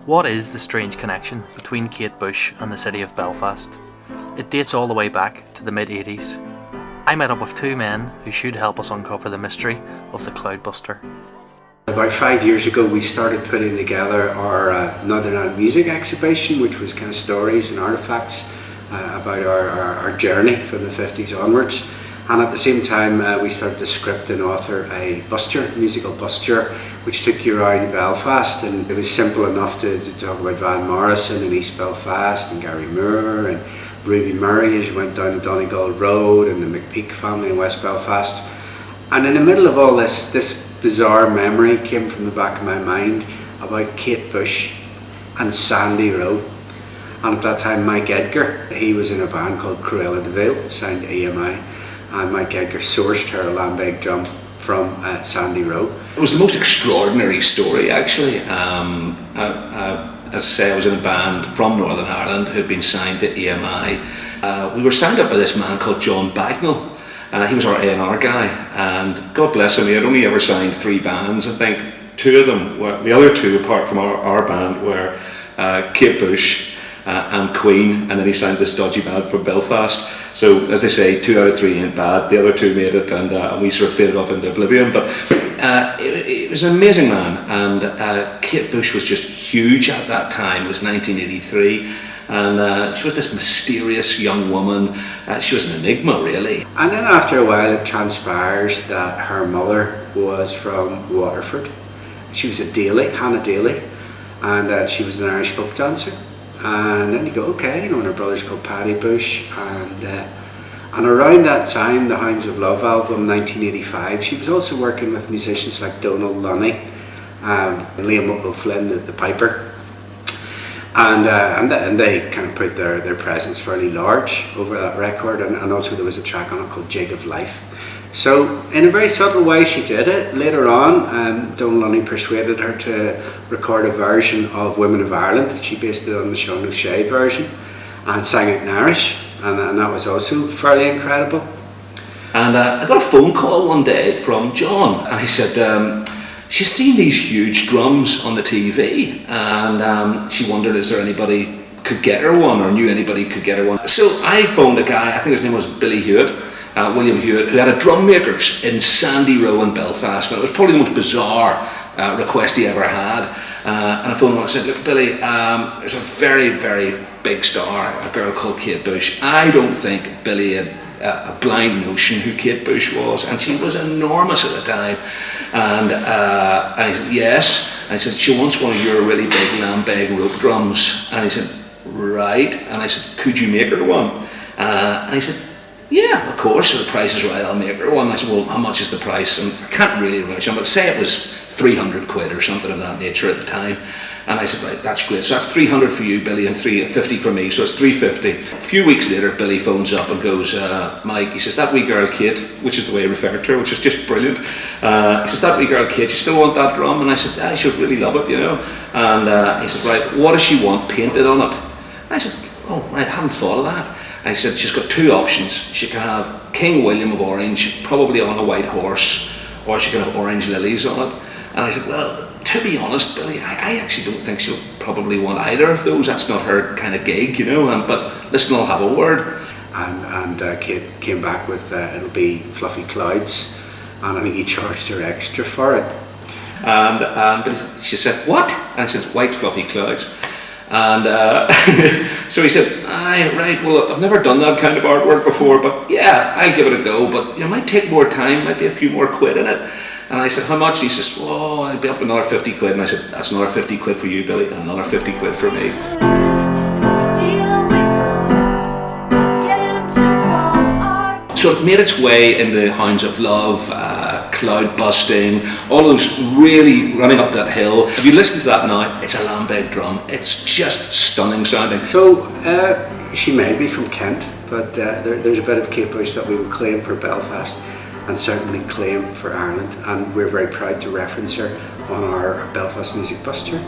What is the strange connection between Kate Bush and the city of Belfast? It dates all the way back to the mid-80s. I met up with two men who should help us uncover the mystery of the Cloudbuster. About 5 years ago we started putting together our Northern Ireland music exhibition, which was kind of stories and artefacts about our journey from the 50s onwards. And at the same time we started to script and author a bus tour, musical bus tour, which took you around Belfast. And it was simple enough to talk about Van Morrison in East Belfast and Gary Moore and Ruby Murray as you went down the Donegal Road and the McPeak family in West Belfast. And in the middle of all this bizarre memory came from the back of my mind about Kate Bush and Sandy Rowe. And at that time Mike Edgar, he was in a band called Cruella de Vil, signed to EMI, and Mike Edgar sourced her lambeg drum from Sandy Rowe. It was the most extraordinary story actually. As I say, I was in a band from Northern Ireland who had been signed to EMI. We were signed up by this man called John Bagnall. He was our A&R guy, and God bless him, he had only ever signed 3 bands. I think 2 of them were, the other 2 apart from our band were Kate Bush and Queen, and then he signed this dodgy band from Belfast. So as they say, 2 out of 3 ain't bad. The other 2 made it, and we sort of faded off into oblivion. But it was an amazing man, and Kate Bush was just huge at that time. It was 1983. And she was this mysterious young woman. She was an enigma, really. And then after a while it transpires that her mother was from Waterford. She was a Daly, Hannah Daly, and she was an Irish folk dancer. And then you go, okay, you know, and her brother's called Paddy Bush. And around that time, the Hounds of Love album, 1985, she was also working with musicians like Donald Lunny, and Liam O'Flynn, the piper. And they kind of put their presence fairly large over that record, and also there was a track on it called Jig of Life. So in a very subtle way she did it. Later on, Donald Lunny persuaded her to record a version of Women of Ireland. She based it on the Sean O'Shea version and sang it in Irish, and that was also fairly incredible. And I got a phone call one day from John, and he said, she's seen these huge drums on the TV, and she wondered is there anybody could get her one, or knew anybody could get her one. So I phoned a guy, I think his name was Billy Hewitt, William Hewitt, who had a drum makers in Sandy Row in Belfast, and it was probably the most bizarre request he ever had. And I phoned him and I said, look Billy, there's a very, very big star, a girl called Kate Bush. I don't think Billy had a blind notion who Kate Bush was, and she was enormous at the time. And he said, yes. And I said, she wants one of your really big lambeg rope drums. And he said, right. And I said, could you make her one? And he said, yeah, of course, if the price is right, I'll make her one. I said, well, how much is the price? And I can't really remember, but say it was 300 quid or something of that nature at the time. And I said, right, that's great. So that's 300 for you, Billy, and 350 for me. So it's 350. A few weeks later, Billy phones up and goes, Mike, he says, that wee girl Kate, which is the way he referred to her, which is just brilliant. He says, that wee girl Kate, you still want that drum? And I said, I should really love it, you know. And he said, right, what does she want painted on it? And I said, oh, right, I hadn't thought of that. And he said, she's got 2 options. She can have King William of Orange, probably on a white horse, or she can have orange lilies on it. And I said, well, to be honest, Billy, I actually don't think she'll probably want either of those. That's not her kind of gig, you know. But listen, I'll have a word. And Kate came back with it'll be Fluffy Clouds, and I think he charged her extra for it. And Billy, she said, what? And I said, white fluffy clouds. And so he said, aye, right, well, I've never done that kind of artwork before, but yeah, I'll give it a go, but it might take more time, might be a few more quid in it. And I said, how much? And he says, oh, I'll be up another 50 quid. And I said, that's another 50 quid for you, Billy, and another 50 quid for me. So it made its way in the Hounds of Love, Cloudbusting, all those really running up that hill. If you listen to that now, it's a lambeg drum. It's just stunning sounding. So she may be from Kent, but there's a bit of Kate Bush that we will claim for Belfast and certainly claim for Ireland, and we're very proud to reference her on our Belfast Music Bus Tour.